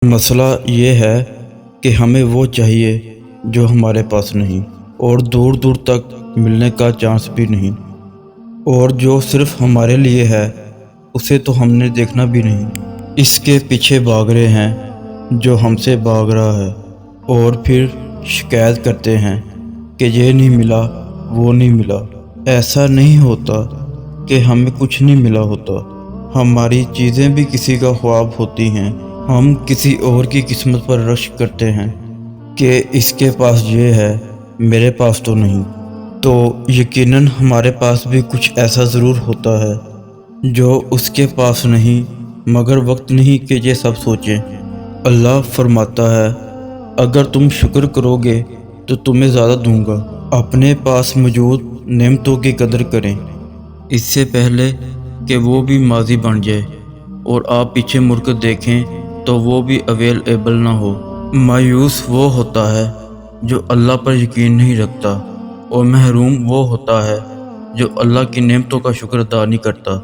مسئلہ یہ ہے کہ ہمیں وہ چاہیے جو ہمارے پاس نہیں، اور دور دور تک ملنے کا چانس بھی نہیں، اور جو صرف ہمارے لیے ہے اسے تو ہم نے دیکھنا بھی نہیں۔ اس کے پیچھے بھاگ رہے ہیں جو ہم سے بھاگ رہا ہے، اور پھر شکایت کرتے ہیں کہ یہ نہیں ملا، وہ نہیں ملا۔ ایسا نہیں ہوتا کہ ہمیں کچھ نہیں ملا ہوتا، ہماری چیزیں بھی کسی کا خواب ہوتی ہیں۔ ہم کسی اور کی قسمت پر رشک کرتے ہیں کہ اس کے پاس یہ ہے، میرے پاس تو نہیں۔ تو یقیناً ہمارے پاس بھی کچھ ایسا ضرور ہوتا ہے جو اس کے پاس نہیں، مگر وقت نہیں کہ یہ سب سوچیں۔ اللہ فرماتا ہے، اگر تم شکر کرو گے تو تمہیں زیادہ دوں گا۔ اپنے پاس موجود نعمتوں کی قدر کریں، اس سے پہلے کہ وہ بھی ماضی بن جائے اور آپ پیچھے مڑ کر دیکھیں تو وہ بھی اویلیبل نہ ہو۔ مایوس وہ ہوتا ہے جو اللہ پر یقین نہیں رکھتا، اور محروم وہ ہوتا ہے جو اللہ کی نعمتوں کا شکر ادا نہیں کرتا۔